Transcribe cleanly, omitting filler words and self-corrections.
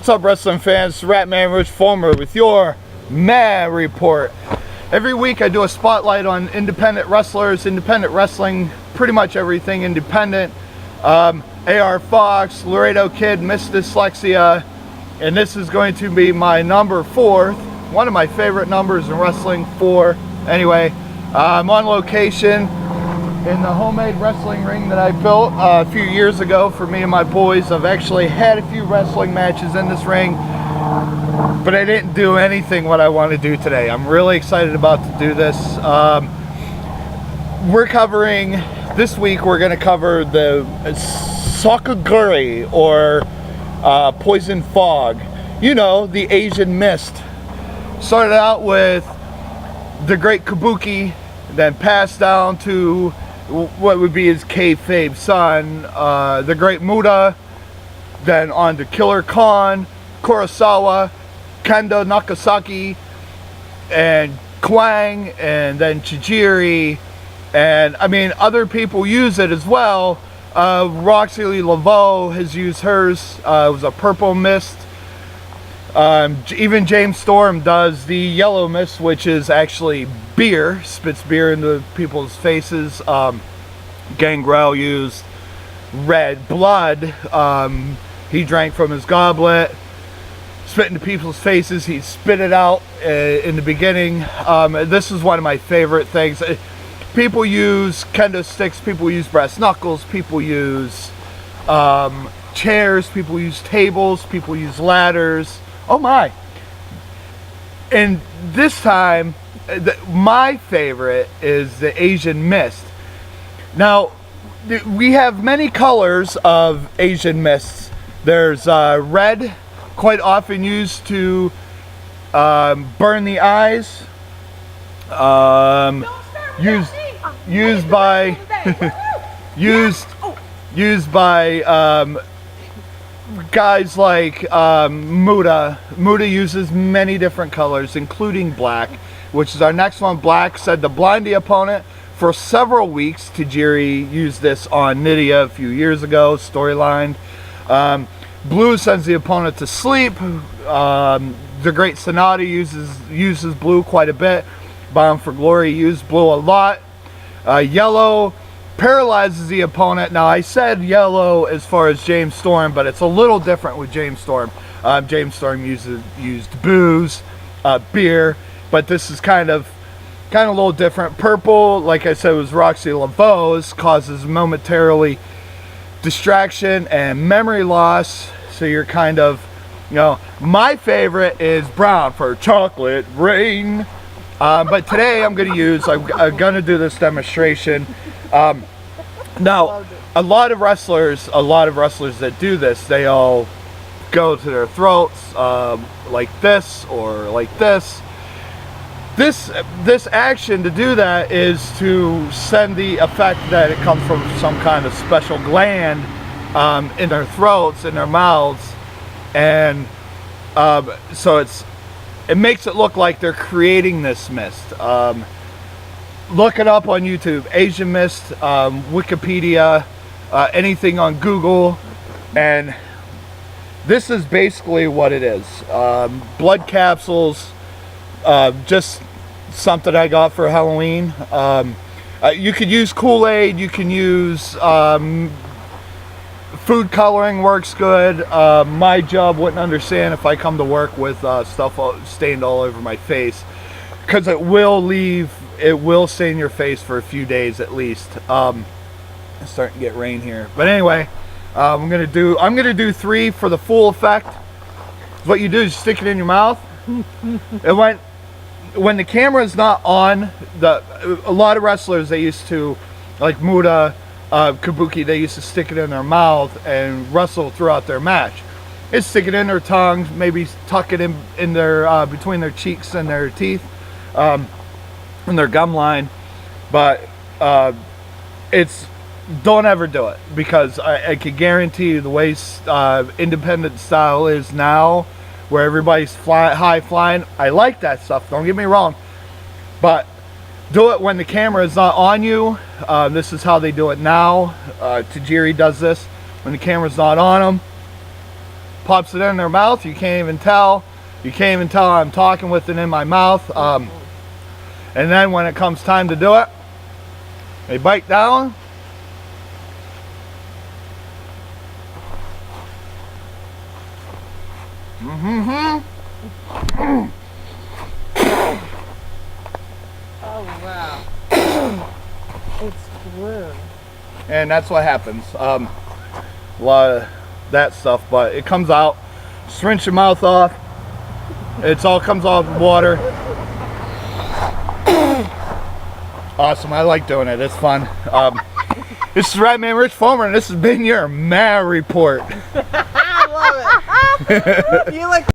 What's up, wrestling fans? Ratman Rich Fulmer with your Man Report. Every week I do a spotlight on independent wrestlers, independent wrestling, pretty much everything independent. AR Fox, Laredo Kid, Miss Dyslexia, and this is going to be my number 4, one of my favorite numbers in wrestling, 4. Anyway, I'm on location in the homemade wrestling ring that I built a few years ago for me and my boys. I've actually had a few wrestling matches in this ring, but I didn't do anything what I want to do today. I'm really excited about to do this. This week we're going to cover the Dokugiri, or Poison Fog. You know, the Asian mist. Started out with the great Kabuki, then passed down to what would be his kayfabe son, the great Muda, then on to Killer Khan, Kurosawa, Kendo Nakasaki, and Kwang, and then Chijiri, and I mean other people use it as well. Roxy Laveau has used hers. It was a purple mist. Even James Storm does the yellow mist, which is actually beer, spits beer into people's faces. Gangrel used red blood. He drank from his goblet, spit into people's faces. He spit it out in the beginning. This is one of my favorite things. People use kendo sticks, people use brass knuckles, people use chairs, people use tables, people use ladders. Oh my. And this time, my favorite is the Asian mist. Now, we have many colors of Asian mists. There's red, quite often used to burn the eyes. Used by guys like Muda. Muda uses many different colors, including black, which is our next one. Black said to blind the opponent. For several weeks, Tajiri used this on Nydia a few years ago, storyline. Blue sends the opponent to sleep. The great Sonata uses blue quite a bit. Bound for Glory used blue a lot. Yellow paralyzes the opponent. Now, I said yellow as far as James Storm, but it's a little different with James Storm. James Storm used booze, beer, but this is kind of a little different. Purple, like I said, was Roxy Laveau's, causes momentarily distraction and memory loss. So you're kind of, you know, my favorite is brown for chocolate rain. But today I'm going to do this demonstration. Now, a lot of wrestlers that do this, they all go to their throats like this or like this. This action to do that is to send the effect that it comes from some kind of special gland in their throats, in their mouths, and so it makes it look like they're creating this mist. Look it up on YouTube, Asian mist, Wikipedia, anything on Google, and this is basically what it is. Blood capsules. Just something I got for Halloween. You could use Kool-Aid, you can use food coloring, works good. My job wouldn't understand if I come to work with stuff stained all over my face, because it will stain your face for a few days at least. It's starting to get rain here, but anyway, I'm gonna do 3 for the full effect. What you do is stick it in your mouth. And when the camera is not on, a lot of wrestlers, they used to, like Muda, Kabuki, they used to stick it in their mouth and wrestle throughout their match. They stick it in their tongue, maybe tuck it in their between their cheeks and their teeth, in their gum line. But don't ever do it, because I can guarantee you the way independent style is now, where everybody's high flying. I like that stuff, don't get me wrong, but do it when the camera is not on you. This is how they do it now. Tajiri does this when the camera's not on them. pops it in their mouth. You can't even tell. You can't even tell I'm talking with it in my mouth. And then when it comes time to do it, they bite down. Oh wow. It's glue. And that's what happens. A lot of that stuff, but it comes out. Just rinse your mouth off. It all comes off with water. Awesome, I like doing it. It's fun. This is Ratman Rich Foamer, and this has been your Ma Report. I love it. You like